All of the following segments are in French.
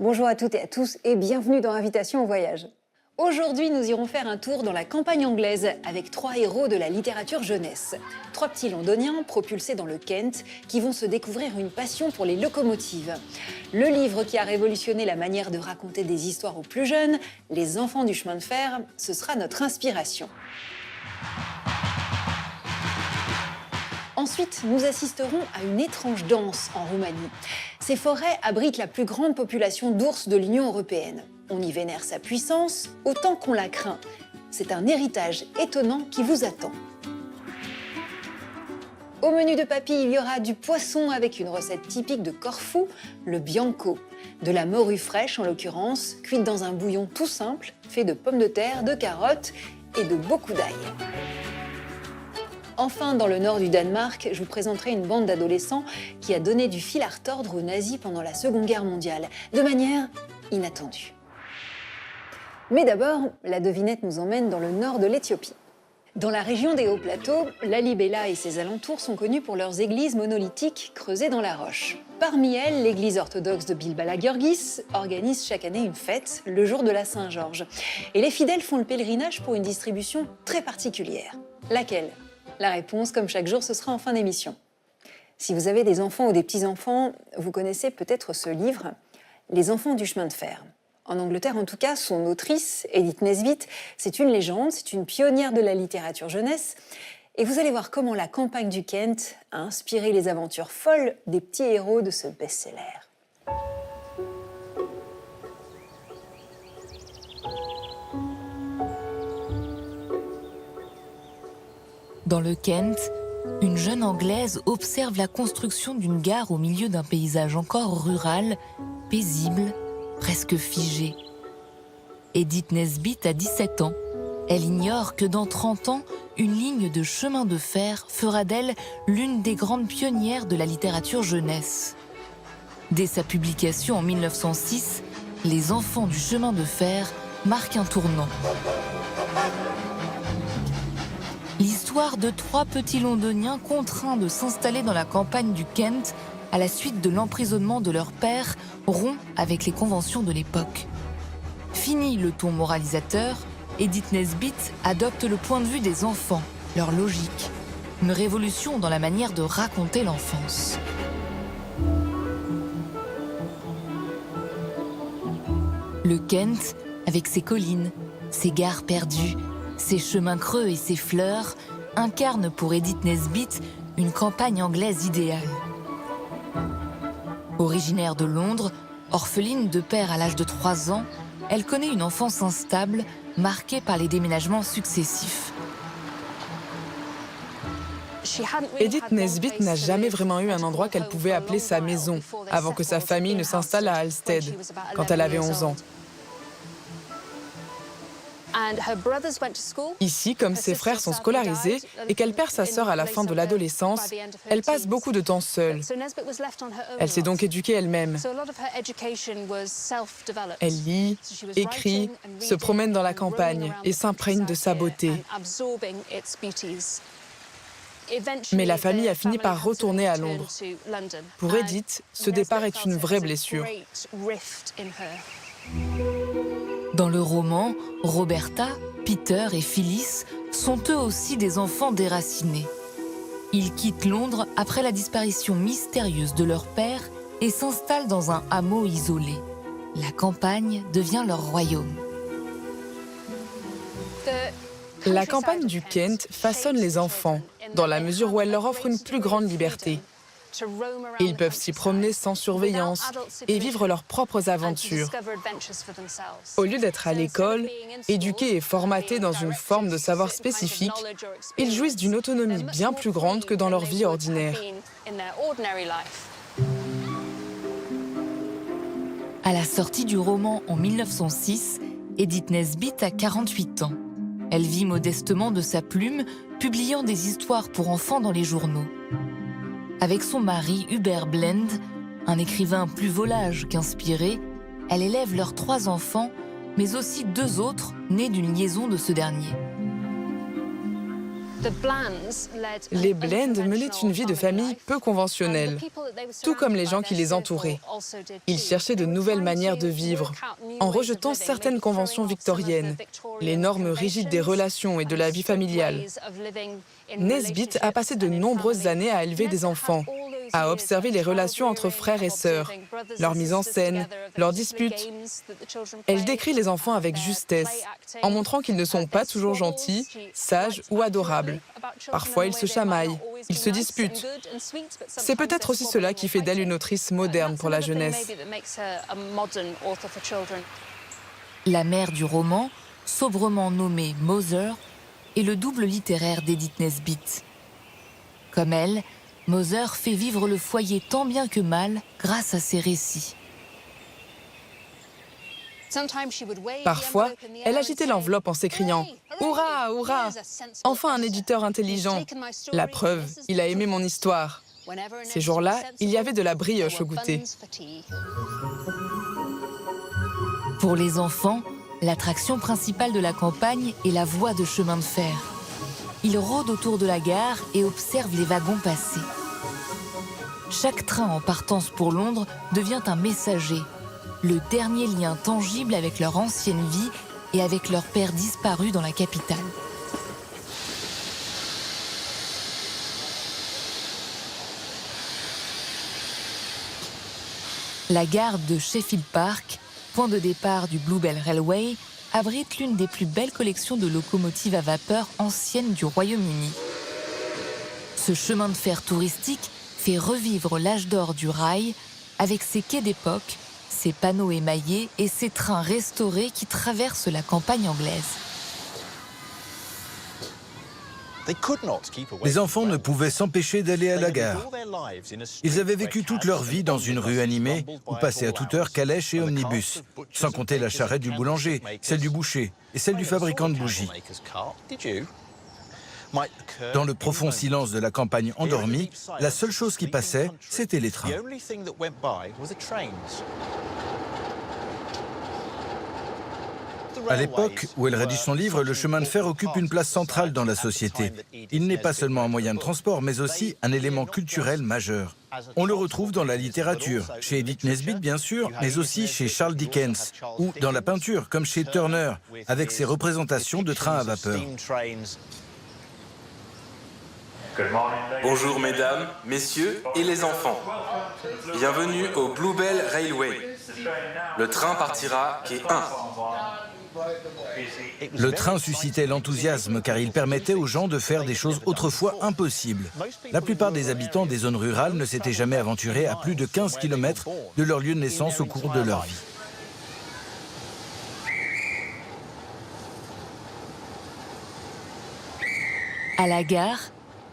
Bonjour à toutes et à tous et bienvenue dans Invitation au voyage. Aujourd'hui, nous irons faire un tour dans la campagne anglaise avec 3 héros de la littérature jeunesse. 3 petits londoniens propulsés dans le Kent qui vont se découvrir une passion pour les locomotives. Le livre qui a révolutionné la manière de raconter des histoires aux plus jeunes, Les enfants du chemin de fer, ce sera notre inspiration. Ensuite, nous assisterons à une étrange danse en Roumanie. Ces forêts abritent la plus grande population d'ours de l'Union européenne. On y vénère sa puissance autant qu'on la craint. C'est un héritage étonnant qui vous attend. Au menu de papy, il y aura du poisson avec une recette typique de Corfou, le bianco. De la morue fraîche en l'occurrence, cuite dans un bouillon tout simple, fait de pommes de terre, de carottes et de beaucoup d'ail. Enfin, dans le nord du Danemark, je vous présenterai une bande d'adolescents qui a donné du fil à retordre aux nazis pendant la Seconde Guerre mondiale, de manière inattendue. Mais d'abord, la devinette nous emmène dans le nord de l'Éthiopie. Dans la région des Hauts Plateaux, Lalibela et ses alentours sont connus pour leurs églises monolithiques creusées dans la roche. Parmi elles, l'église orthodoxe de Bilbala Giorgis organise chaque année une fête, le jour de la Saint-Georges. Et les fidèles font le pèlerinage pour une distribution très particulière. Laquelle ? La réponse, comme chaque jour, ce sera en fin d'émission. Si vous avez des enfants ou des petits-enfants, vous connaissez peut-être ce livre, Les enfants du chemin de fer. En Angleterre, en tout cas, son autrice, Edith Nesbit, c'est une légende, c'est une pionnière de la littérature jeunesse. Et vous allez voir comment la campagne du Kent a inspiré les aventures folles des petits héros de ce best-seller. Dans le Kent, une jeune Anglaise observe la construction d'une gare au milieu d'un paysage encore rural, paisible, presque figé. Edith Nesbit a 17 ans. Elle ignore que dans 30 ans, une ligne de chemin de fer fera d'elle l'une des grandes pionnières de la littérature jeunesse. Dès sa publication en 1906, Les enfants du chemin de fer marquent un tournant. L'histoire de 3 petits londoniens contraints de s'installer dans la campagne du Kent à la suite de l'emprisonnement de leur père rompt avec les conventions de l'époque. Fini le ton moralisateur, Edith Nesbit adopte le point de vue des enfants, leur logique. Une révolution dans la manière de raconter l'enfance. Le Kent, avec ses collines, ses gares perdues, ses chemins creux et ses fleurs, incarne pour Edith Nesbit une campagne anglaise idéale. Originaire de Londres, orpheline de père à l'âge de 3 ans, elle connaît une enfance instable, marquée par les déménagements successifs. Edith Nesbit n'a jamais vraiment eu un endroit qu'elle pouvait appeler sa maison, avant que sa famille ne s'installe à Halstead, quand elle avait 11 ans. Ici, comme ses frères sont scolarisés et qu'elle perd sa sœur à la fin de l'adolescence, elle passe beaucoup de temps seule. Elle s'est donc éduquée elle-même. Elle lit, écrit, se promène dans la campagne et s'imprègne de sa beauté. Mais la famille a fini par retourner à Londres. Pour Edith, ce départ est une vraie blessure. Dans le roman, Roberta, Peter et Phyllis sont eux aussi des enfants déracinés. Ils quittent Londres après la disparition mystérieuse de leur père et s'installent dans un hameau isolé. La campagne devient leur royaume. La campagne du Kent façonne les enfants, dans la mesure où elle leur offre une plus grande liberté. Ils peuvent s'y promener sans surveillance et vivre leurs propres aventures. Au lieu d'être à l'école, éduqués et formatés dans une forme de savoir spécifique, ils jouissent d'une autonomie bien plus grande que dans leur vie ordinaire. À la sortie du roman en 1906, Edith Nesbit a 48 ans. Elle vit modestement de sa plume, publiant des histoires pour enfants dans les journaux. Avec son mari Hubert Blend, un écrivain plus volage qu'inspiré, elle élève leurs 3 enfants, mais aussi 2 autres nés d'une liaison de ce dernier. Les Blend menaient une vie de famille peu conventionnelle, tout comme les gens qui les entouraient. Ils cherchaient de nouvelles manières de vivre, en rejetant certaines conventions victoriennes, les normes rigides des relations et de la vie familiale. Nesbitt a passé de nombreuses années à élever des enfants, à observer les relations entre frères et sœurs, leur mise en scène, leurs disputes. Elle décrit les enfants avec justesse, en montrant qu'ils ne sont pas toujours gentils, sages ou adorables. Parfois, ils se chamaillent, ils se disputent. C'est peut-être aussi cela qui fait d'elle une autrice moderne pour la jeunesse. La mère du roman, sobrement nommée Mother, est le double littéraire d'Edith Nesbitt. Comme elle, Mother fait vivre le foyer tant bien que mal grâce à ses récits. Parfois, elle agitait l'enveloppe en s'écriant « Hurrah, hurrah ! Enfin un éditeur intelligent. La preuve, il a aimé mon histoire. » Ces jours-là, il y avait de la brioche au goûter. Pour les enfants, l'attraction principale de la campagne est la voie de chemin de fer. Ils rôdent autour de la gare et observent les wagons passer. Chaque train en partance pour Londres devient un messager, le dernier lien tangible avec leur ancienne vie et avec leur père disparu dans la capitale. La gare de Sheffield Park, point de départ du Bluebell Railway, abrite l'une des plus belles collections de locomotives à vapeur anciennes du Royaume-Uni. Ce chemin de fer touristique fait revivre l'âge d'or du rail avec ses quais d'époque, ses panneaux émaillés et ses trains restaurés qui traversent la campagne anglaise. Les enfants ne pouvaient s'empêcher d'aller à la gare. Ils avaient vécu toute leur vie dans une rue animée où passaient à toute heure calèches et omnibus, sans compter la charrette du boulanger, celle du boucher et celle du fabricant de bougies. Dans le profond silence de la campagne endormie, la seule chose qui passait, c'était les trains. À l'époque où elle rédige son livre, le chemin de fer occupe une place centrale dans la société. Il n'est pas seulement un moyen de transport, mais aussi un élément culturel majeur. On le retrouve dans la littérature, chez Edith Nesbitt bien sûr, mais aussi chez Charles Dickens, ou dans la peinture, comme chez Turner, avec ses représentations de trains à vapeur. Bonjour mesdames, messieurs et les enfants. Bienvenue au Bluebell Railway. Le train partira quai 1. Le train suscitait l'enthousiasme car il permettait aux gens de faire des choses autrefois impossibles. La plupart des habitants des zones rurales ne s'étaient jamais aventurés à plus de 15 km de leur lieu de naissance au cours de leur vie. À la gare,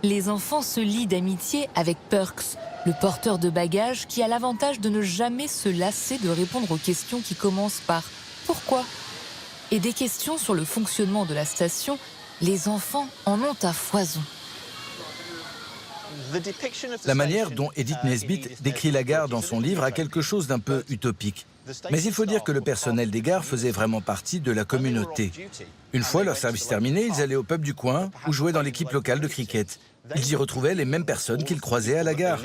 les enfants se lient d'amitié avec Perks, le porteur de bagages qui a l'avantage de ne jamais se lasser de répondre aux questions qui commencent par « Pourquoi ?». Et des questions sur le fonctionnement de la station, les enfants en ont à foison. La manière dont Edith Nesbitt décrit la gare dans son livre a quelque chose d'un peu utopique. Mais il faut dire que le personnel des gares faisait vraiment partie de la communauté. Une fois leur service terminé, ils allaient au pub du coin ou jouaient dans l'équipe locale de cricket. Ils y retrouvaient les mêmes personnes qu'ils croisaient à la gare.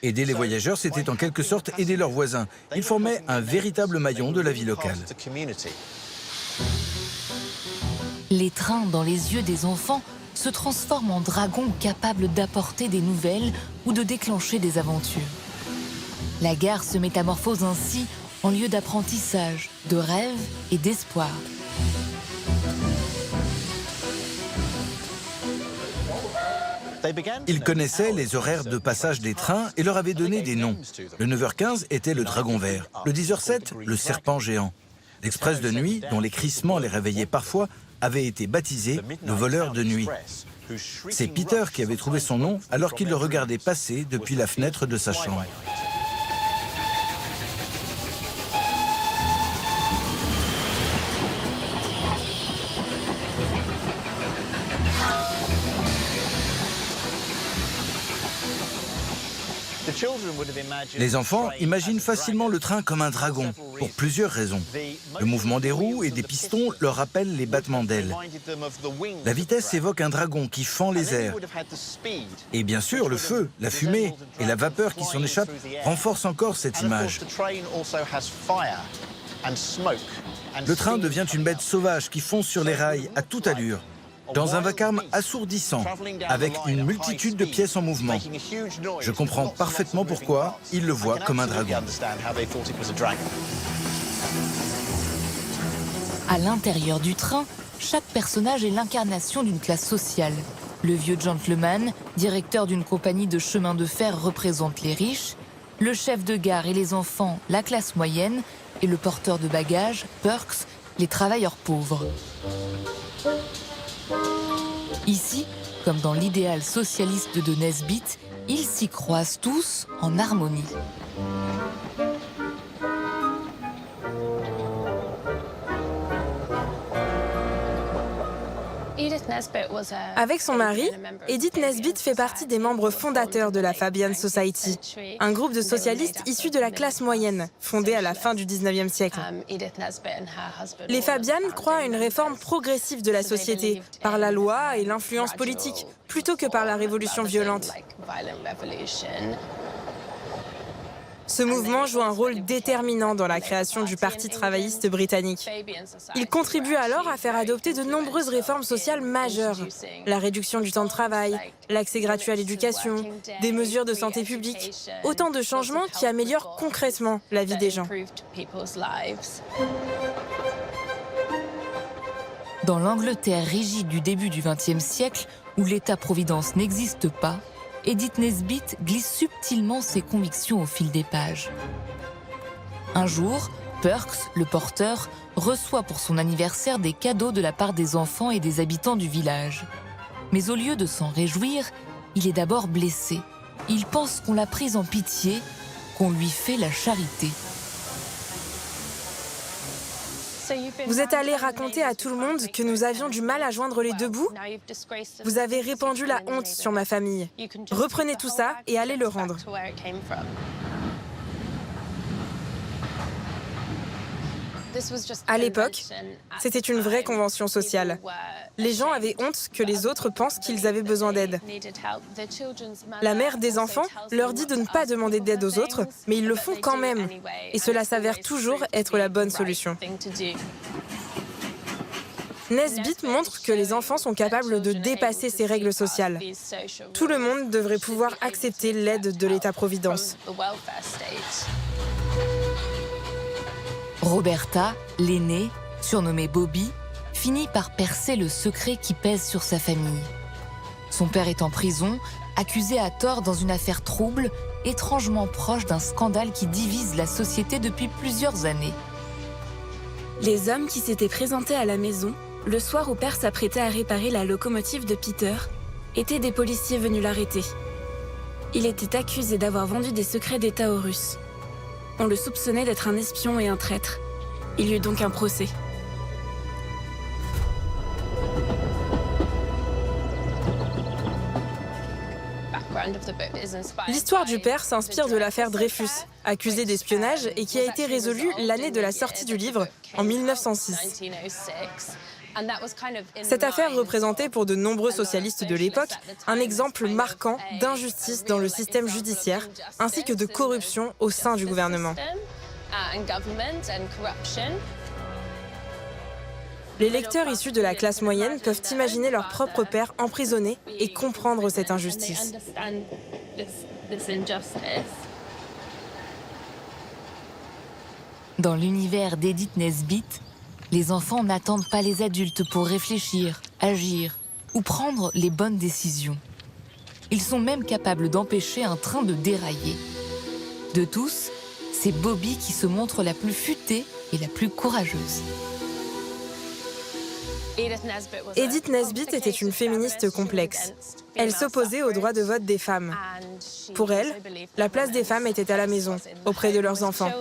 Aider les voyageurs, c'était en quelque sorte aider leurs voisins. Ils formaient un véritable maillon de la vie locale. Les trains dans les yeux des enfants se transforment en dragons capables d'apporter des nouvelles ou de déclencher des aventures. La gare se métamorphose ainsi en lieu d'apprentissage, de rêve et d'espoir. Ils connaissaient les horaires de passage des trains et leur avaient donné des noms. Le 9h15 était le Dragon Vert, le 10h07, le Serpent Géant. L'Express de nuit, dont les crissements les réveillaient parfois, avait été baptisé le Voleur de nuit. C'est Peter qui avait trouvé son nom alors qu'il le regardait passer depuis la fenêtre de sa chambre. Les enfants imaginent facilement le train comme un dragon, pour plusieurs raisons. Le mouvement des roues et des pistons leur rappelle les battements d'ailes. La vitesse évoque un dragon qui fend les airs. Et bien sûr, le feu, la fumée et la vapeur qui s'en échappe renforcent encore cette image. Le train devient une bête sauvage qui fonce sur les rails à toute allure, dans un vacarme assourdissant, avec une multitude de pièces en mouvement. Je comprends parfaitement pourquoi ils le voient comme un dragon. À l'intérieur du train, chaque personnage est l'incarnation d'une classe sociale. Le vieux gentleman, directeur d'une compagnie de chemin de fer, représente les riches. Le chef de gare et les enfants, la classe moyenne. Et le porteur de bagages, Perks, les travailleurs pauvres. Ici, comme dans l'idéal socialiste de Nesbitt, ils s'y croisent tous en harmonie. Avec son mari, Edith Nesbitt fait partie des membres fondateurs de la Fabian Society, un groupe de socialistes issus de la classe moyenne, fondé à la fin du 19e siècle. Les Fabian croient à une réforme progressive de la société, par la loi et l'influence politique, plutôt que par la révolution violente. Ce mouvement joue un rôle déterminant dans la création du Parti travailliste britannique. Il contribue alors à faire adopter de nombreuses réformes sociales majeures. La réduction du temps de travail, l'accès gratuit à l'éducation, des mesures de santé publique. Autant de changements qui améliorent concrètement la vie des gens. Dans l'Angleterre rigide du début du XXe siècle, où l'État-providence n'existe pas, Edith Nesbitt glisse subtilement ses convictions au fil des pages. Un jour, Perks, le porteur, reçoit pour son anniversaire des cadeaux de la part des enfants et des habitants du village. Mais au lieu de s'en réjouir, il est d'abord blessé. Il pense qu'on l'a prise en pitié, qu'on lui fait la charité. Vous êtes allé raconter à tout le monde que nous avions du mal à joindre les deux bouts? Vous avez répandu la honte sur ma famille. Reprenez tout ça et allez le rendre. À l'époque, c'était une vraie convention sociale. Les gens avaient honte que les autres pensent qu'ils avaient besoin d'aide. La mère des enfants leur dit de ne pas demander d'aide aux autres, mais ils le font quand même. Et cela s'avère toujours être la bonne solution. Nesbitt montre que les enfants sont capables de dépasser ces règles sociales. Tout le monde devrait pouvoir accepter l'aide de l'État-providence. Roberta, l'aînée, surnommée Bobby, finit par percer le secret qui pèse sur sa famille. Son père est en prison, accusé à tort dans une affaire trouble, étrangement proche d'un scandale qui divise la société depuis plusieurs années. Les hommes qui s'étaient présentés à la maison, le soir où Père s'apprêtait à réparer la locomotive de Peter, étaient des policiers venus l'arrêter. Il était accusé d'avoir vendu des secrets d'État aux Russes. On le soupçonnait d'être un espion et un traître. Il y eut donc un procès. L'histoire du père s'inspire de l'affaire Dreyfus, accusé d'espionnage et qui a été résolue l'année de la sortie du livre, en 1906. Cette affaire représentait pour de nombreux socialistes de l'époque un exemple marquant d'injustice dans le système judiciaire ainsi que de corruption au sein du gouvernement. Les lecteurs issus de la classe moyenne peuvent imaginer leur propre père emprisonné et comprendre cette injustice. Dans l'univers d'Edith Nesbitt, les enfants n'attendent pas les adultes pour réfléchir, agir ou prendre les bonnes décisions. Ils sont même capables d'empêcher un train de dérailler. De tous, c'est Bobby qui se montre la plus futée et la plus courageuse. Edith Nesbitt était une féministe complexe. Elle s'opposait au droit de vote des femmes. Pour elle, la place des femmes était à la maison, auprès de leurs enfants.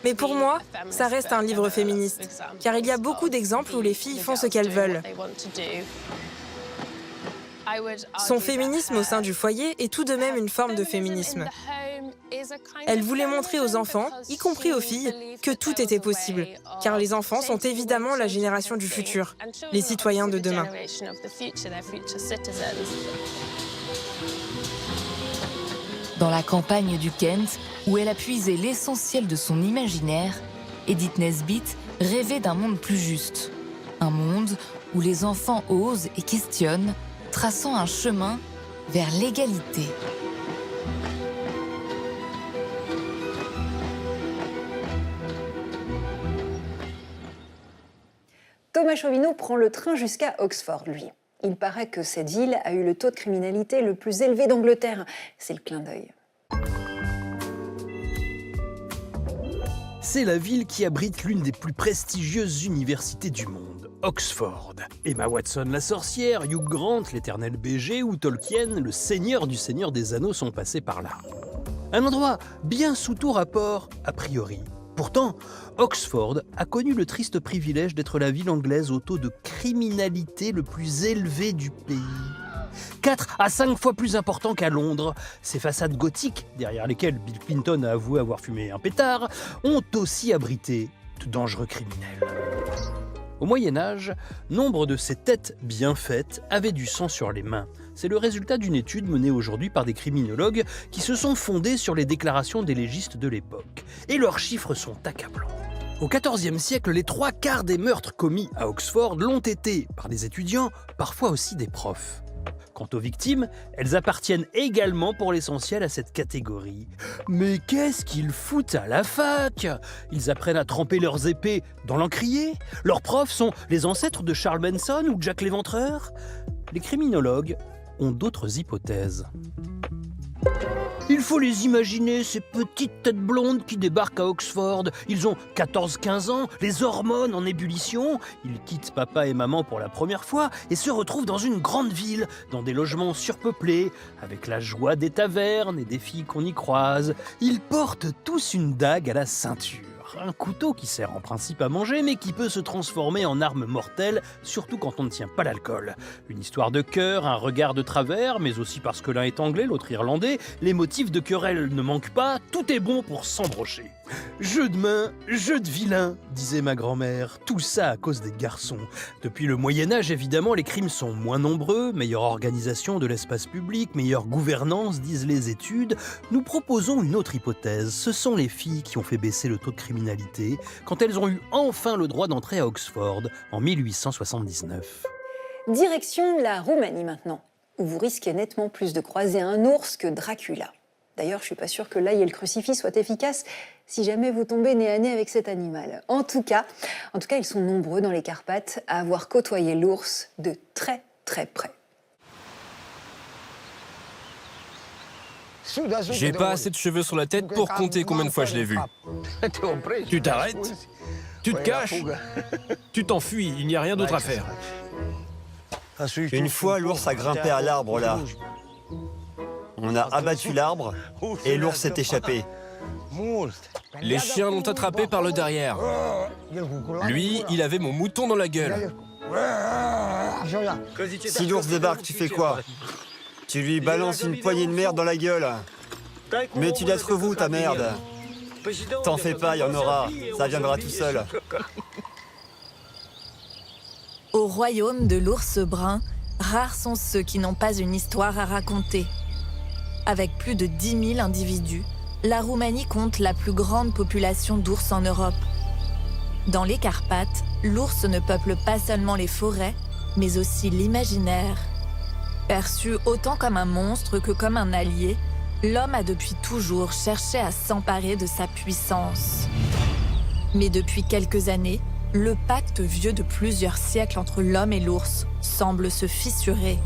Mais pour moi, ça reste un livre féministe, car il y a beaucoup d'exemples où les filles font ce qu'elles veulent. Son féminisme au sein du foyer est tout de même une forme de féminisme. Elle voulait montrer aux enfants, y compris aux filles, que tout était possible, car les enfants sont évidemment la génération du futur, les citoyens de demain. Dans la campagne du Kent, où elle a puisé l'essentiel de son imaginaire, Edith Nesbit rêvait d'un monde plus juste. Un monde où les enfants osent et questionnent, traçant un chemin vers l'égalité. Thomas Chauvineau prend le train jusqu'à Oxford, lui. Il paraît que cette ville a eu le taux de criminalité le plus élevé d'Angleterre. C'est le clin d'œil. C'est la ville qui abrite l'une des plus prestigieuses universités du monde, Oxford. Emma Watson la sorcière, Hugh Grant l'éternel BG ou Tolkien, le seigneur du Seigneur des Anneaux sont passés par là. Un endroit bien sous tout rapport, a priori. Pourtant, Oxford a connu le triste privilège d'être la ville anglaise au taux de criminalité le plus élevé du pays. 4 à 5 fois plus important qu'à Londres. Ces façades gothiques, derrière lesquelles Bill Clinton a avoué avoir fumé un pétard, ont aussi abrité de dangereux criminels. Au Moyen-Âge, nombre de ces têtes bien faites avaient du sang sur les mains. C'est le résultat d'une étude menée aujourd'hui par des criminologues qui se sont fondés sur les déclarations des légistes de l'époque. Et leurs chiffres sont accablants. Au XIVe siècle, les 3/4 des meurtres commis à Oxford l'ont été par des étudiants, parfois aussi des profs. Quant aux victimes, elles appartiennent également pour l'essentiel à cette catégorie. Mais qu'est-ce qu'ils foutent à la fac? Ils apprennent à tremper leurs épées dans l'encrier? Leurs profs sont les ancêtres de Charles Manson ou Jack l'Éventreur? Les criminologues ont d'autres hypothèses. Il faut les imaginer, ces petites têtes blondes qui débarquent à Oxford. Ils ont 14-15 ans, les hormones en ébullition. Ils quittent papa et maman pour la première fois et se retrouvent dans une grande ville, dans des logements surpeuplés, avec la joie des tavernes et des filles qu'on y croise. Ils portent tous une dague à la ceinture. Un couteau qui sert en principe à manger, mais qui peut se transformer en arme mortelle, surtout quand on ne tient pas l'alcool. Une histoire de cœur, un regard de travers, mais aussi parce que l'un est anglais, l'autre irlandais, les motifs de querelle ne manquent pas, tout est bon pour s'embrocher. Jeu de main, jeu de vilain, disait ma grand-mère, tout ça à cause des garçons. Depuis le Moyen-Âge, évidemment, les crimes sont moins nombreux, meilleure organisation de l'espace public, meilleure gouvernance, disent les études. Nous proposons une autre hypothèse, ce sont les filles qui ont fait baisser le taux de criminalité quand elles ont eu enfin le droit d'entrer à Oxford en 1879. Direction la Roumanie maintenant, où vous risquez nettement plus de croiser un ours que Dracula. D'ailleurs, je suis pas sûre que l'ail et le crucifix soient efficaces si jamais vous tombez nez à nez avec cet animal. En tout cas, ils sont nombreux dans les Carpates à avoir côtoyé l'ours de très très près. J'ai pas assez de cheveux sur la tête pour compter combien de fois je l'ai vu. Tu t'arrêtes, tu te caches, tu t'enfuis, il n'y a rien d'autre à faire. Une fois, l'ours a grimpé à l'arbre là. On a abattu l'arbre et l'ours s'est échappé. Les chiens l'ont attrapé par le derrière. Lui, il avait mon mouton dans la gueule. Si l'ours débarque, tu fais quoi? Tu lui balances une poignée de merde dans la gueule. Mais tu la trouves où, ta merde? T'en fais pas, il y en aura. Ça viendra tout seul. Au royaume de l'ours brun, rares sont ceux qui n'ont pas une histoire à raconter. Avec plus de 10 000 individus, la Roumanie compte la plus grande population d'ours en Europe. Dans les Carpates, l'ours ne peuple pas seulement les forêts, mais aussi l'imaginaire. Perçu autant comme un monstre que comme un allié, l'homme a depuis toujours cherché à s'emparer de sa puissance. Mais depuis quelques années, le pacte vieux de plusieurs siècles entre l'homme et l'ours semble se fissurer.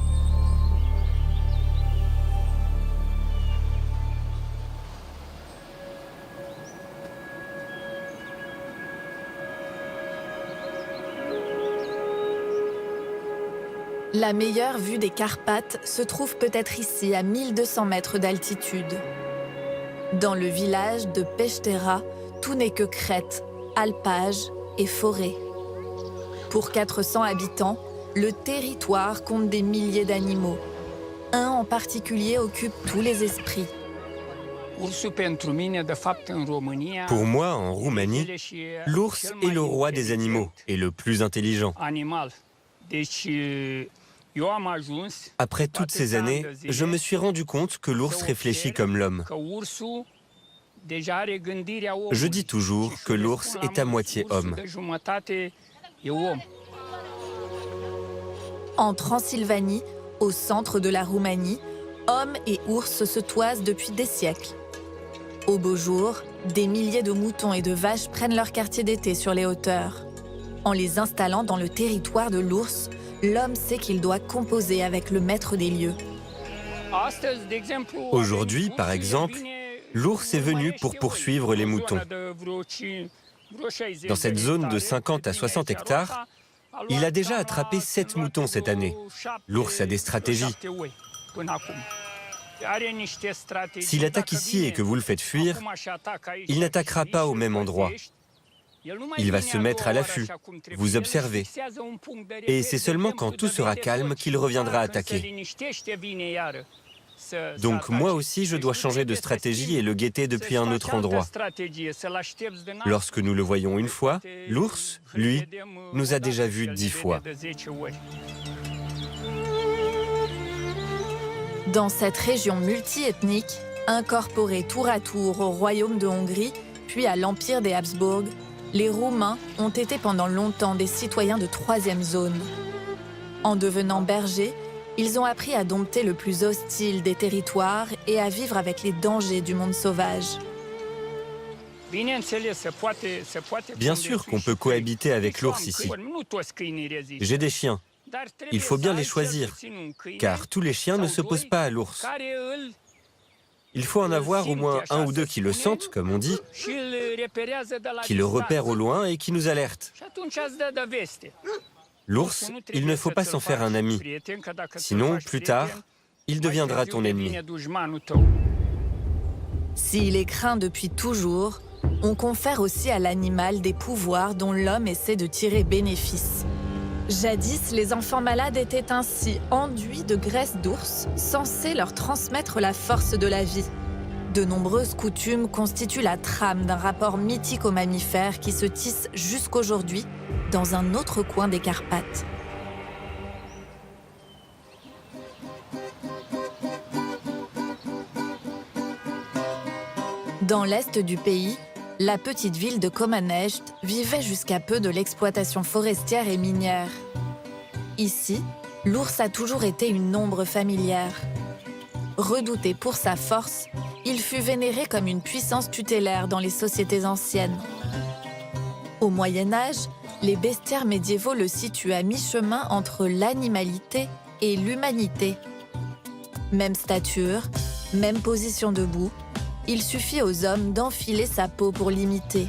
La meilleure vue des Carpates se trouve peut-être ici, à 1200 mètres d'altitude. Dans le village de Peštera, tout n'est que crête, alpages et forêt. Pour 400 habitants, le territoire compte des milliers d'animaux. Un en particulier occupe tous les esprits. Pour moi, en Roumanie, l'ours est le roi des animaux et le plus intelligent. Après toutes ces années, je me suis rendu compte que l'ours réfléchit comme l'homme. Je dis toujours que l'ours est à moitié homme. En Transylvanie, au centre de la Roumanie, hommes et ours se toisent depuis des siècles. Au beau jour, des milliers de moutons et de vaches prennent leur quartier d'été sur les hauteurs. En les installant dans le territoire de l'ours, l'homme sait qu'il doit composer avec le maître des lieux. Aujourd'hui, par exemple, l'ours est venu pour poursuivre les moutons. Dans cette zone de 50 à 60 hectares, il a déjà attrapé 7 moutons cette année. L'ours a des stratégies. S'il attaque ici et que vous le faites fuir, il n'attaquera pas au même endroit. Il va se mettre à l'affût, vous observez. Et c'est seulement quand tout sera calme qu'il reviendra attaquer. Donc moi aussi, je dois changer de stratégie et le guetter depuis un autre endroit. Lorsque nous le voyons une fois, l'ours, lui, nous a déjà vus 10 fois. Dans cette région multiethnique, incorporée tour à tour au royaume de Hongrie, puis à l'empire des Habsbourg, les Roumains ont été pendant longtemps des citoyens de troisième zone. En devenant bergers, ils ont appris à dompter le plus hostile des territoires et à vivre avec les dangers du monde sauvage. Bien sûr qu'on peut cohabiter avec l'ours ici. J'ai des chiens. Il faut bien les choisir, car tous les chiens ne se posent pas à l'ours. Il faut en avoir au moins un ou deux qui le sentent, comme on dit, qui le repèrent au loin et qui nous alertent. L'ours, il ne faut pas s'en faire un ami. Sinon, plus tard, il deviendra ton ennemi. S'il est craint depuis toujours, on confère aussi à l'animal des pouvoirs dont l'homme essaie de tirer bénéfice. Jadis, les enfants malades étaient ainsi enduits de graisse d'ours, censée leur transmettre la force de la vie. De nombreuses coutumes constituent la trame d'un rapport mythique aux mammifères qui se tisse jusqu'aujourd'hui dans un autre coin des Carpates. Dans l'est du pays, la petite ville de Komanecht vivait jusqu'à peu de l'exploitation forestière et minière. Ici, l'ours a toujours été une ombre familière. Redouté pour sa force, il fut vénéré comme une puissance tutélaire dans les sociétés anciennes. Au Moyen-Âge, les bestiaires médiévaux le situent à mi-chemin entre l'animalité et l'humanité. Même stature, même position debout, il suffit aux hommes d'enfiler sa peau pour l'imiter.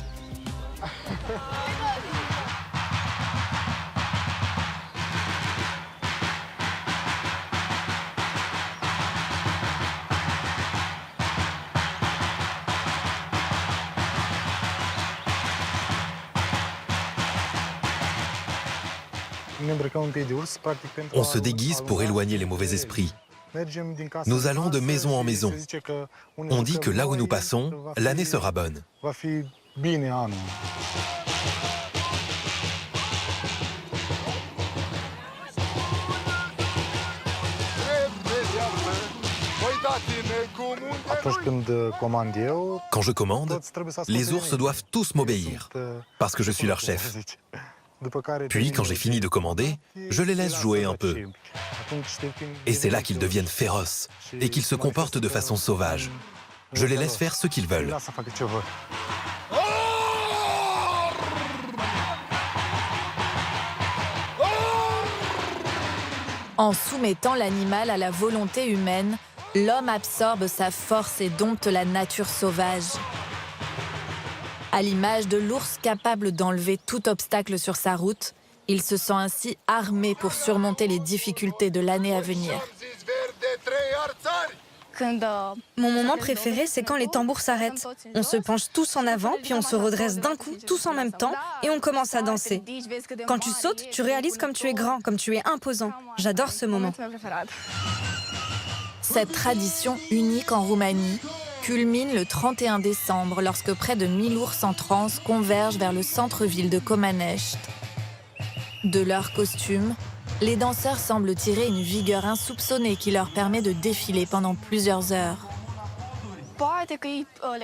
On se déguise pour éloigner les mauvais esprits. Nous allons de maison en maison. On dit que là où nous passons, l'année sera bonne. Quand je commande, les ours doivent tous m'obéir, parce que je suis leur chef. Puis, quand j'ai fini de commander, je les laisse jouer un peu. Et c'est là qu'ils deviennent féroces et qu'ils se comportent de façon sauvage. Je les laisse faire ce qu'ils veulent. En soumettant l'animal à la volonté humaine, l'homme absorbe sa force et dompte la nature sauvage. À l'image de l'ours capable d'enlever tout obstacle sur sa route, il se sent ainsi armé pour surmonter les difficultés de l'année à venir. Mon moment préféré, c'est quand les tambours s'arrêtent. On se penche tous en avant, puis on se redresse d'un coup, tous en même temps, et on commence à danser. Quand tu sautes, tu réalises comme tu es grand, comme tu es imposant. J'adore ce moment. Cette tradition unique en Roumanie culmine le 31 décembre lorsque près de 1000 ours en transe convergent vers le centre-ville de Comanești. De leur costume, les danseurs semblent tirer une vigueur insoupçonnée qui leur permet de défiler pendant plusieurs heures.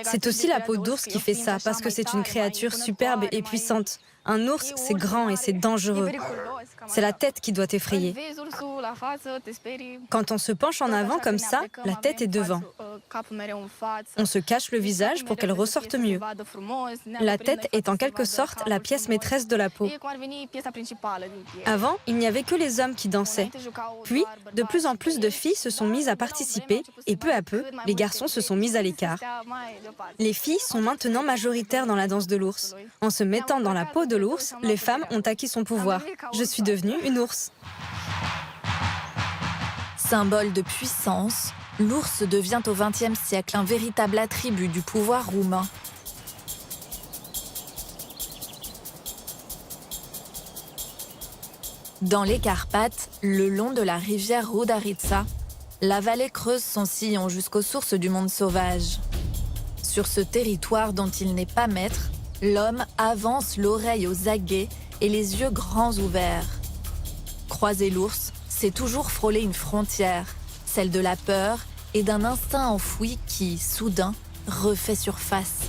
C'est aussi la peau d'ours qui fait ça, parce que c'est une créature superbe et puissante. Un ours, c'est grand et c'est dangereux. C'est la tête qui doit effrayer. Quand on se penche en avant comme ça, la tête est devant. On se cache le visage pour qu'elle ressorte mieux. La tête est en quelque sorte la pièce maîtresse de la peau. Avant, il n'y avait que les hommes qui dansaient. Puis, de plus en plus de filles se sont mises à participer et peu à peu, les garçons se sont mis à l'écart. Les filles sont maintenant majoritaires dans la danse de l'ours. En se mettant dans la peau de l'ours, les femmes ont acquis son pouvoir. Je suis devenue une ours. Symbole de puissance, l'ours devient au XXe siècle un véritable attribut du pouvoir roumain. Dans les Carpates, le long de la rivière Rudarița, la vallée creuse son sillon jusqu'aux sources du monde sauvage. Sur ce territoire dont il n'est pas maître, l'homme avance l'oreille aux aguets et les yeux grands ouverts. Croiser l'ours, c'est toujours frôler une frontière, celle de la peur et d'un instinct enfoui qui, soudain, refait surface.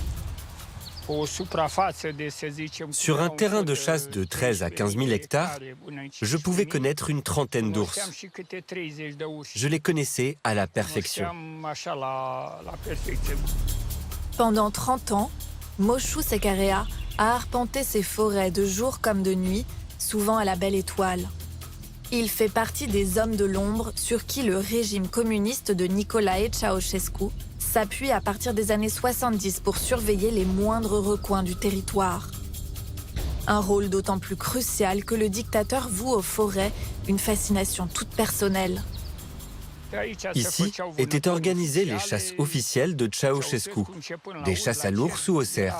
Sur un terrain de chasse de 13 à 15 000 hectares, je pouvais connaître une trentaine d'ours. Je les connaissais à la perfection. Pendant 30 ans, Moșu Secarea a arpenté ces forêts de jour comme de nuit, souvent à la belle étoile. Il fait partie des hommes de l'ombre sur qui le régime communiste de Nicolae Ceausescu s'appuie à partir des années 70 pour surveiller les moindres recoins du territoire. Un rôle d'autant plus crucial que le dictateur voue aux forêts une fascination toute personnelle. Ici étaient organisées les chasses officielles de Ceausescu, des chasses à l'ours ou au cerf.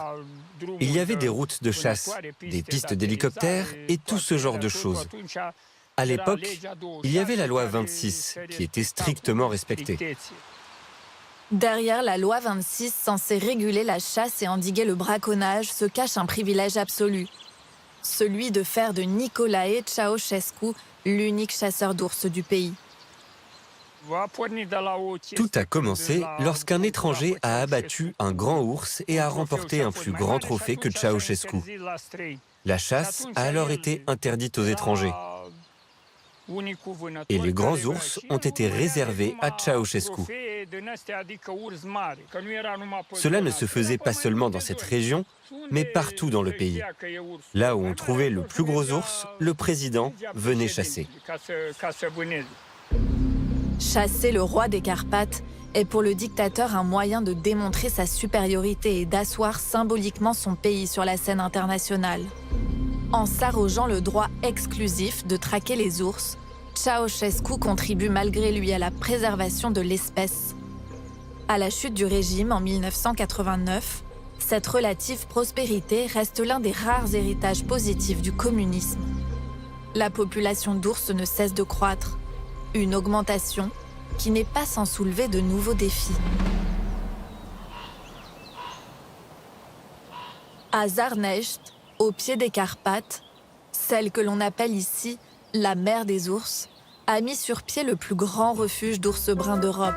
Il y avait des routes de chasse, des pistes d'hélicoptères et tout ce genre de choses. À l'époque, il y avait la loi 26 qui était strictement respectée. Derrière la loi 26 censée réguler la chasse et endiguer le braconnage se cache un privilège absolu. Celui de faire de Nicolae Ceausescu l'unique chasseur d'ours du pays. Tout a commencé lorsqu'un étranger a abattu un grand ours et a remporté un plus grand trophée que Ceausescu. La chasse a alors été interdite aux étrangers. Et les grands ours ont été réservés à Ceausescu. Cela ne se faisait pas seulement dans cette région, mais partout dans le pays. Là où on trouvait le plus gros ours, le président venait chasser. Chasser le roi des Carpates est pour le dictateur un moyen de démontrer sa supériorité et d'asseoir symboliquement son pays sur la scène internationale. En s'arrogeant le droit exclusif de traquer les ours, Ceausescu contribue malgré lui à la préservation de l'espèce. À la chute du régime en 1989, cette relative prospérité reste l'un des rares héritages positifs du communisme. La population d'ours ne cesse de croître, une augmentation qui n'est pas sans soulever de nouveaux défis. À Żarnești, au pied des Carpates, celle que l'on appelle ici la mer des ours, a mis sur pied le plus grand refuge d'ours bruns d'Europe.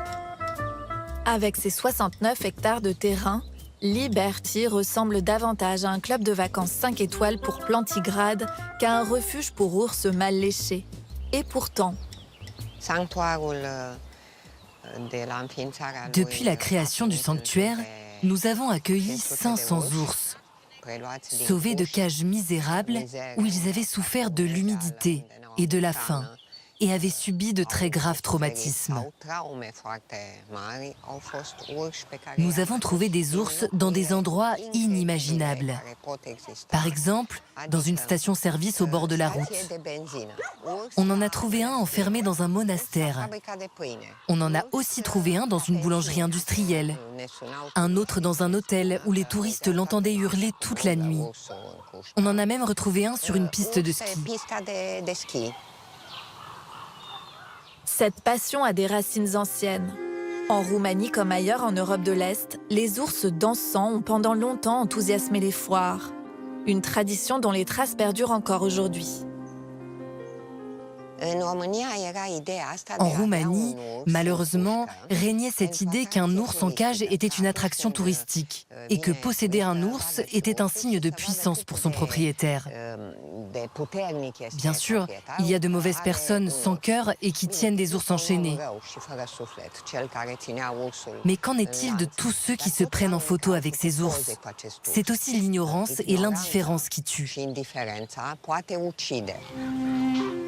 Avec ses 69 hectares de terrain, Liberty ressemble davantage à un club de vacances 5 étoiles pour plantigrades qu'à un refuge pour ours mal léchés. Et pourtant, depuis la création du sanctuaire, nous avons accueilli 500 ours, sauvés de cages misérables où ils avaient souffert de l'humidité et de la faim et avaient subi de très graves traumatismes. Nous avons trouvé des ours dans des endroits inimaginables. Par exemple, dans une station-service au bord de la route. On en a trouvé un enfermé dans un monastère. On en a aussi trouvé un dans une boulangerie industrielle. Un autre dans un hôtel où les touristes l'entendaient hurler toute la nuit. On en a même retrouvé un sur une piste de ski. Cette passion a des racines anciennes. En Roumanie comme ailleurs en Europe de l'Est, les ours dansants ont pendant longtemps enthousiasmé les foires. Une tradition dont les traces perdurent encore aujourd'hui. En Roumanie, malheureusement, régnait cette idée qu'un ours en cage était une attraction touristique et que posséder un ours était un signe de puissance pour son propriétaire. Bien sûr, il y a de mauvaises personnes sans cœur et qui tiennent des ours enchaînés. Mais qu'en est-il de tous ceux qui se prennent en photo avec ces ours? C'est aussi l'ignorance et l'indifférence qui tuent.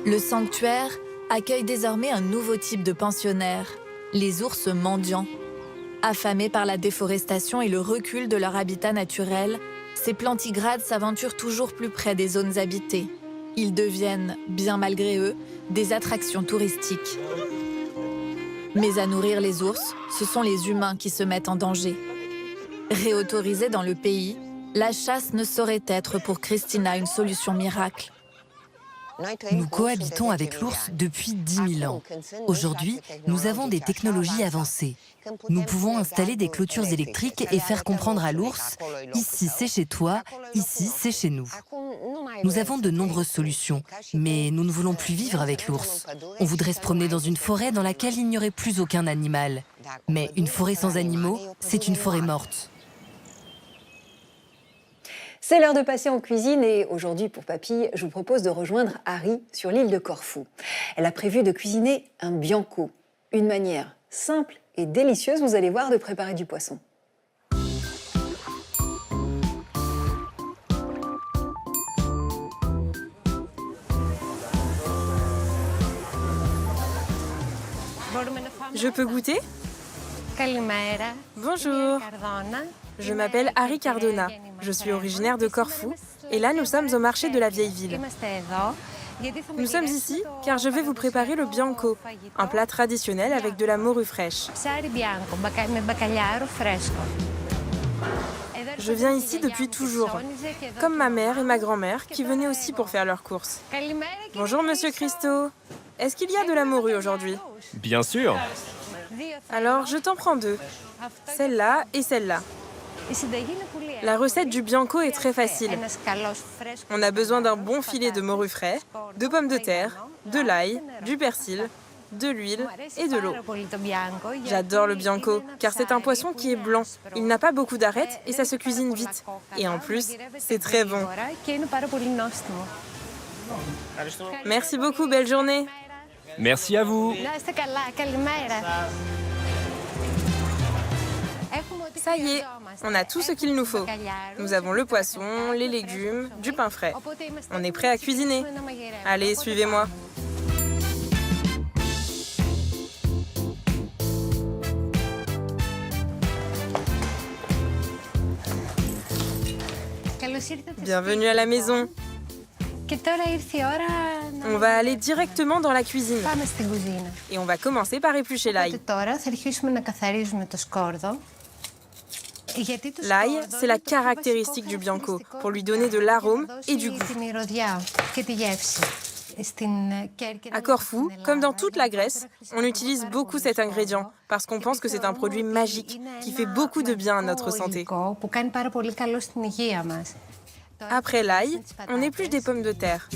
Le sanctuaire accueille désormais un nouveau type de pensionnaires, les ours mendiants. Affamés par la déforestation et le recul de leur habitat naturel, ces plantigrades s'aventurent toujours plus près des zones habitées. Ils deviennent, bien malgré eux, des attractions touristiques. Mais à nourrir les ours, ce sont les humains qui se mettent en danger. Réautorisée dans le pays, la chasse ne saurait être pour Christina une solution miracle. Nous cohabitons avec l'ours depuis 10 000 ans. Aujourd'hui, nous avons des technologies avancées. Nous pouvons installer des clôtures électriques et faire comprendre à l'ours « ici c'est chez toi, ici c'est chez nous ». Nous avons de nombreuses solutions, mais nous ne voulons plus vivre avec l'ours. On voudrait se promener dans une forêt dans laquelle il n'y aurait plus aucun animal. Mais une forêt sans animaux, c'est une forêt morte. C'est l'heure de passer en cuisine et aujourd'hui pour Papy, je vous propose de rejoindre Harry sur l'île de Corfou. Elle a prévu de cuisiner un bianco, une manière simple et délicieuse, vous allez voir, de préparer du poisson. Je peux goûter? Bonjour. Je m'appelle Harry Cardona. Je suis originaire de Corfou et là nous sommes au marché de la vieille ville. Nous sommes ici car je vais vous préparer le bianco, un plat traditionnel avec de la morue fraîche. Je viens ici depuis toujours, comme ma mère et ma grand-mère qui venaient aussi pour faire leurs courses. Bonjour Monsieur Christo. Est-ce qu'il y a de la morue aujourd'hui? Bien sûr. Alors je t'en prends deux, celle-là et celle-là. La recette du bianco est très facile. On a besoin d'un bon filet de morue frais, de pommes de terre, de l'ail, du persil, de l'huile et de l'eau. J'adore le bianco car c'est un poisson qui est blanc. Il n'a pas beaucoup d'arêtes et ça se cuisine vite. Et en plus, c'est très bon. Merci beaucoup, belle journée. Merci à vous. Ça y est, on a tout ce qu'il nous faut. Nous avons le poisson, les légumes, du pain frais. On est prêt à cuisiner. Allez, suivez-moi. Bienvenue à la maison. On va aller directement dans la cuisine. Et on va commencer par éplucher l'ail. L'ail, c'est la caractéristique du bianco, pour lui donner de l'arôme et du goût. À Corfou, comme dans toute la Grèce, on utilise beaucoup cet ingrédient parce qu'on pense que c'est un produit magique qui fait beaucoup de bien à notre santé. Après l'ail, on épluche des pommes de terre.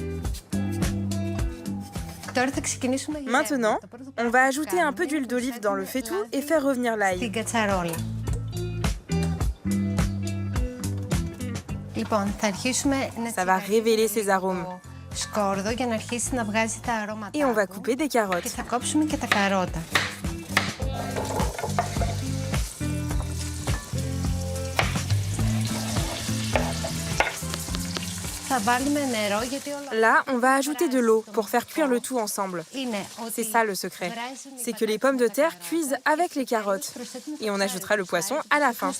Maintenant, on va ajouter un peu d'huile d'olive dans le faitout et faire revenir l'ail. Ça va révéler ses arômes. Et on va couper des carottes. Là, on va ajouter de l'eau pour faire cuire le tout ensemble. C'est ça le secret. C'est que les pommes de terre cuisent avec les carottes. Et on ajoutera le poisson à la fin.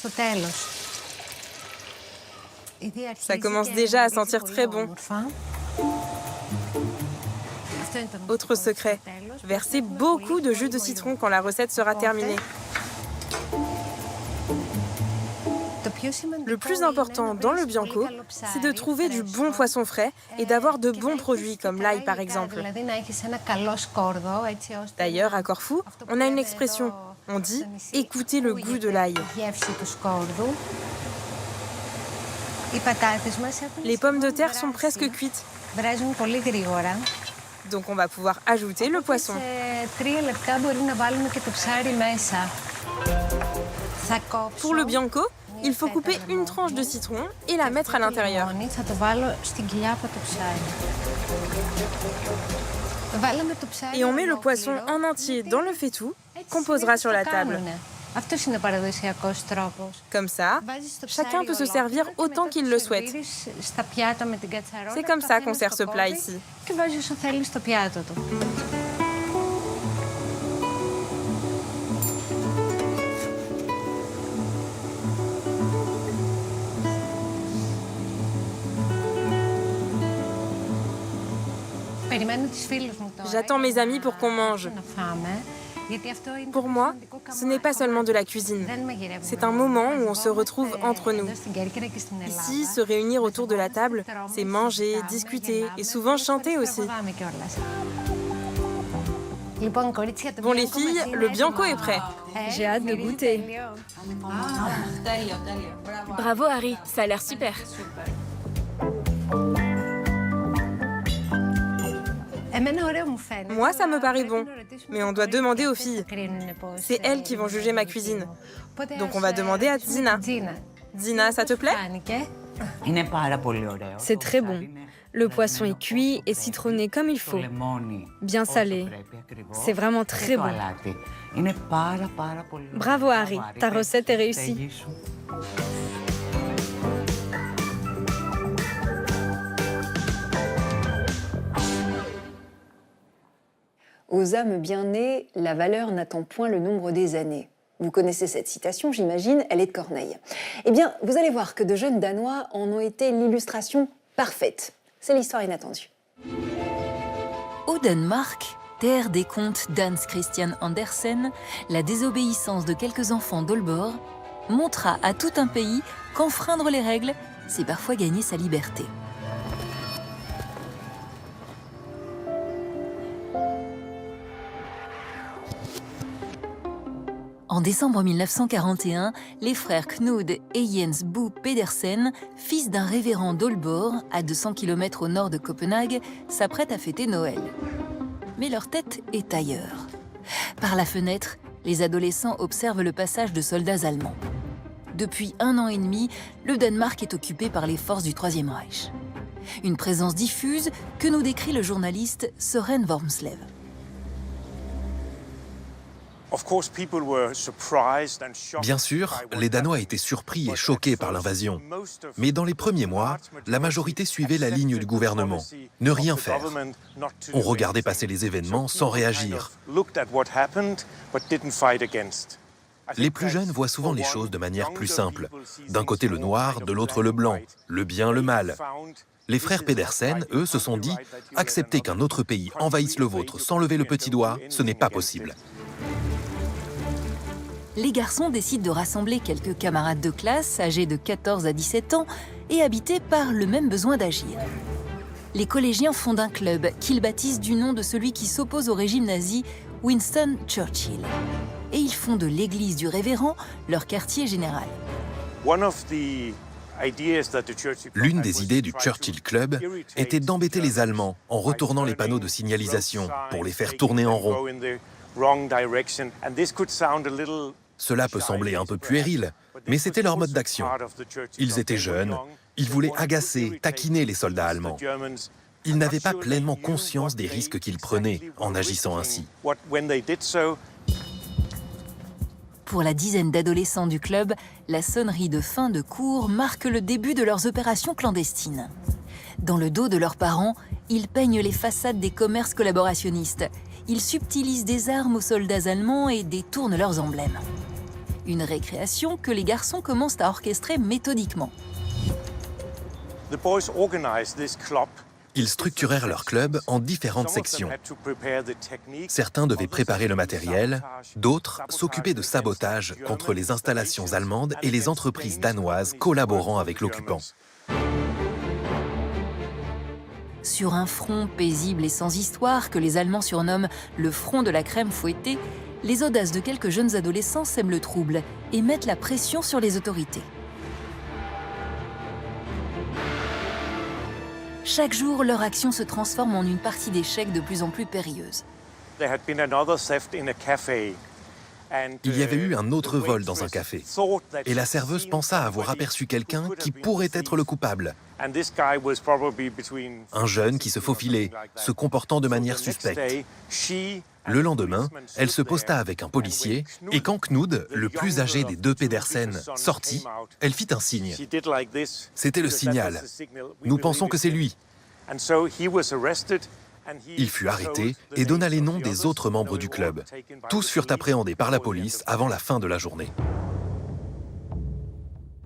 Ça commence déjà à sentir très bon. Autre secret, versez beaucoup de jus de citron quand la recette sera terminée. Le plus important dans le bianco, c'est de trouver du bon poisson frais et d'avoir de bons produits comme l'ail par exemple. D'ailleurs, à Corfou, on a une expression, on dit « écoutez le goût de l'ail ». Les pommes de terre sont presque cuites, donc on va pouvoir ajouter le poisson. Pour le bianco, il faut couper une tranche de citron et la mettre à l'intérieur. Et on met le poisson en entier dans le faitout qu'on posera sur la table. Comme ça, chacun peut se servir autant qu'il le souhaite. C'est comme ça qu'on sert ce plat ici. J'attends mes amis pour qu'on mange. Pour moi, ce n'est pas seulement de la cuisine. C'est un moment où on se retrouve entre nous. Ici, se réunir autour de la table, c'est manger, discuter et souvent chanter aussi. Bon les filles, le bianco est prêt. J'ai hâte de goûter. Bravo Harry, ça a l'air super. Moi, ça me paraît bon, mais on doit demander aux filles. C'est elles qui vont juger ma cuisine. Donc on va demander à Dina. Dina, ça te plaît? C'est très bon. Le poisson est cuit et citronné comme il faut. Bien salé. C'est vraiment très bon. Bravo Harry, ta recette est réussie. Aux âmes bien nées, la valeur n'attend point le nombre des années. Vous connaissez cette citation, j'imagine, elle est de Corneille. Eh bien, vous allez voir que de jeunes Danois en ont été l'illustration parfaite. C'est l'histoire inattendue. Au Danemark, terre des contes d'Hans Christian Andersen, la désobéissance de quelques enfants d'Aalborg montra à tout un pays qu'enfreindre les règles, c'est parfois gagner sa liberté. En décembre 1941, les frères Knud et Jens Bo Pedersen, fils d'un révérend d'Aalborg, à 200 km au nord de Copenhague, s'apprêtent à fêter Noël. Mais leur tête est ailleurs. Par la fenêtre, les adolescents observent le passage de soldats allemands. Depuis 1 an et demi, le Danemark est occupé par les forces du Troisième Reich. Une présence diffuse que nous décrit le journaliste Søren Wormslev. Bien sûr, les Danois étaient surpris et choqués par l'invasion. Mais dans les premiers mois, la majorité suivait la ligne du gouvernement. Ne rien faire. On regardait passer les événements sans réagir. Les plus jeunes voient souvent les choses de manière plus simple. D'un côté le noir, de l'autre le blanc, le bien, le mal. Les frères Pedersen, eux, se sont dit « Accepter qu'un autre pays envahisse le vôtre sans lever le petit doigt, ce n'est pas possible ». Les garçons décident de rassembler quelques camarades de classe âgés de 14 à 17 ans et habités par le même besoin d'agir. Les collégiens fondent un club qu'ils baptisent du nom de celui qui s'oppose au régime nazi, Winston Churchill. Et ils font de l'église du révérend leur quartier général. L'une des idées du Churchill Club était d'embêter les Allemands en retournant les panneaux de signalisation pour les faire tourner en rond. Cela peut sembler un peu puéril, mais c'était leur mode d'action. Ils étaient jeunes, ils voulaient agacer, taquiner les soldats allemands. Ils n'avaient pas pleinement conscience des risques qu'ils prenaient en agissant ainsi. Pour la dizaine d'adolescents du club, la sonnerie de fin de cours marque le début de leurs opérations clandestines. Dans le dos de leurs parents, ils peignent les façades des commerces collaborationnistes. Ils subtilisent des armes aux soldats allemands et détournent leurs emblèmes. Une récréation que les garçons commencent à orchestrer méthodiquement. Ils structurèrent leur club en différentes sections. Certains devaient préparer le matériel, d'autres s'occupaient de sabotage contre les installations allemandes et les entreprises danoises collaborant avec l'occupant. Sur un front paisible et sans histoire que les Allemands surnomment le front de la crème fouettée, les audaces de quelques jeunes adolescents sèment le trouble et mettent la pression sur les autorités. Chaque jour, leur action se transforme en une partie d'échecs de plus en plus périlleuse. Il y avait eu un autre vol dans un café, et la serveuse pensa avoir aperçu quelqu'un qui pourrait être le coupable. Un jeune qui se faufilait, se comportant de manière suspecte. Le lendemain, elle se posta avec un policier, et quand Knud, le plus âgé des deux Pedersen, sortit, elle fit un signe. C'était le signal. Nous pensons que c'est lui. Il fut arrêté et donna les noms des autres membres du club. Tous furent appréhendés par la police avant la fin de la journée.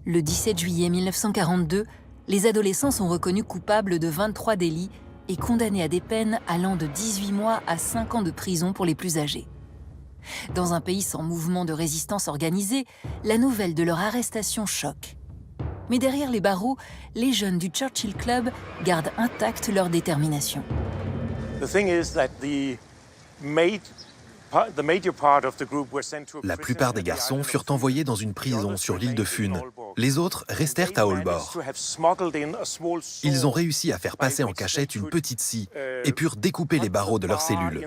Le 17 juillet 1942, les adolescents sont reconnus coupables de 23 délits et condamnés à des peines allant de 18 mois à 5 ans de prison pour les plus âgés. Dans un pays sans mouvement de résistance organisé, la nouvelle de leur arrestation choque. Mais derrière les barreaux, les jeunes du Churchill Club gardent intacte leur détermination. La plupart des garçons furent envoyés dans une prison sur l'île de Fun. Les autres restèrent à Aalborg. Ils ont réussi à faire passer en cachette une petite scie et purent découper les barreaux de leurs cellules.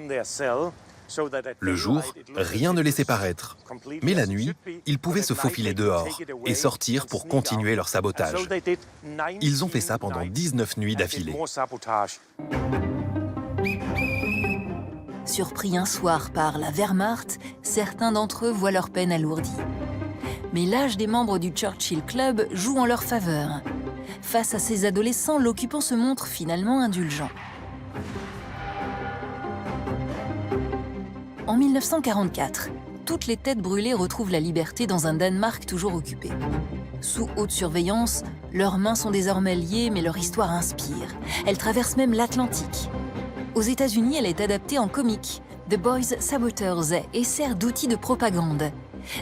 Le jour, rien ne les laissait paraître. Mais la nuit, ils pouvaient se faufiler dehors et sortir pour continuer leur sabotage. Ils ont fait ça pendant 19 nuits d'affilée. Surpris un soir par la Wehrmacht, certains d'entre eux voient leur peine alourdie. Mais l'âge des membres du Churchill Club joue en leur faveur. Face à ces adolescents, l'occupant se montre finalement indulgent. En 1944, toutes les têtes brûlées retrouvent la liberté dans un Danemark toujours occupé. Sous haute surveillance, leurs mains sont désormais liées, mais leur histoire inspire. Elle traverse même l'Atlantique. Aux États-Unis, elle est adaptée en comique, The Boys Saboteurs, et sert d'outil de propagande.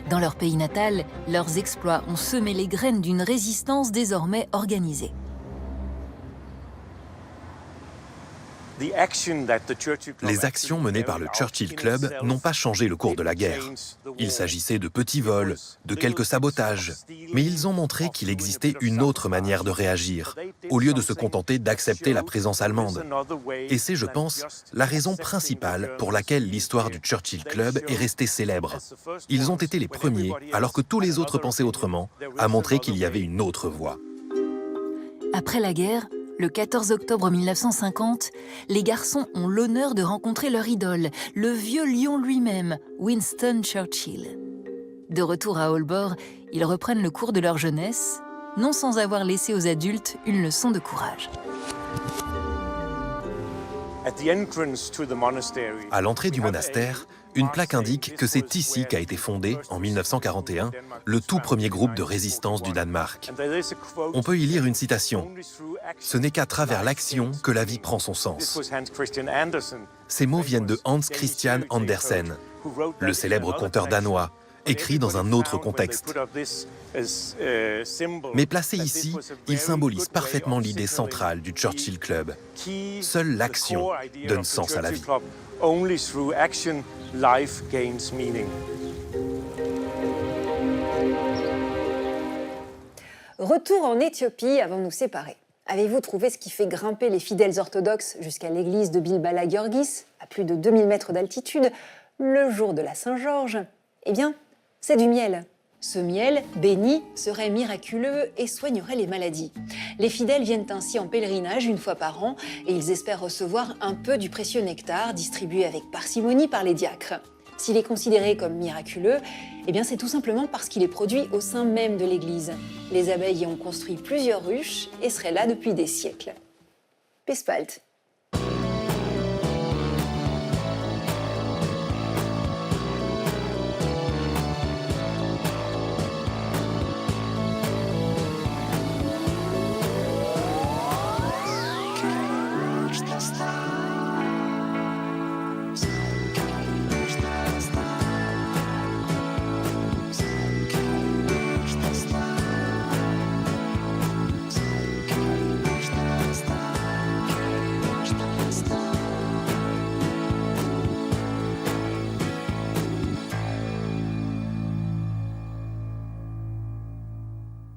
Dans leur pays natal, leurs exploits ont semé les graines d'une résistance désormais organisée. Les actions menées par le Churchill Club n'ont pas changé le cours de la guerre. Il s'agissait de petits vols, de quelques sabotages, mais ils ont montré qu'il existait une autre manière de réagir, au lieu de se contenter d'accepter la présence allemande. Et c'est, je pense, la raison principale pour laquelle l'histoire du Churchill Club est restée célèbre. Ils ont été les premiers, alors que tous les autres pensaient autrement, à montrer qu'il y avait une autre voie. Après la guerre, le 14 octobre 1950, les garçons ont l'honneur de rencontrer leur idole, le vieux lion lui-même, Winston Churchill. De retour à Aalborg, ils reprennent le cours de leur jeunesse, non sans avoir laissé aux adultes une leçon de courage. À l'entrée du monastère, une plaque indique que c'est ici qu'a été fondé, en 1941, le tout premier groupe de résistance du Danemark. On peut y lire une citation. « Ce n'est qu'à travers l'action que la vie prend son sens. » Ces mots viennent de Hans Christian Andersen, le célèbre conteur danois, écrit dans un autre contexte. Mais placé ici, il symbolise parfaitement l'idée centrale du Churchill Club. Seule l'action donne sens à la vie. Retour en Éthiopie avant de nous séparer. Avez-vous trouvé ce qui fait grimper les fidèles orthodoxes jusqu'à l'église de Bilbala Giorgis, à plus de 2000 mètres d'altitude, le jour de la Saint-Georges? Eh bien, c'est du miel. Ce miel, béni, serait miraculeux et soignerait les maladies. Les fidèles viennent ainsi en pèlerinage une fois par an et ils espèrent recevoir un peu du précieux nectar distribué avec parcimonie par les diacres. S'il est considéré comme miraculeux, eh bien c'est tout simplement parce qu'il est produit au sein même de l'église. Les abeilles y ont construit plusieurs ruches et seraient là depuis des siècles. Bis bald.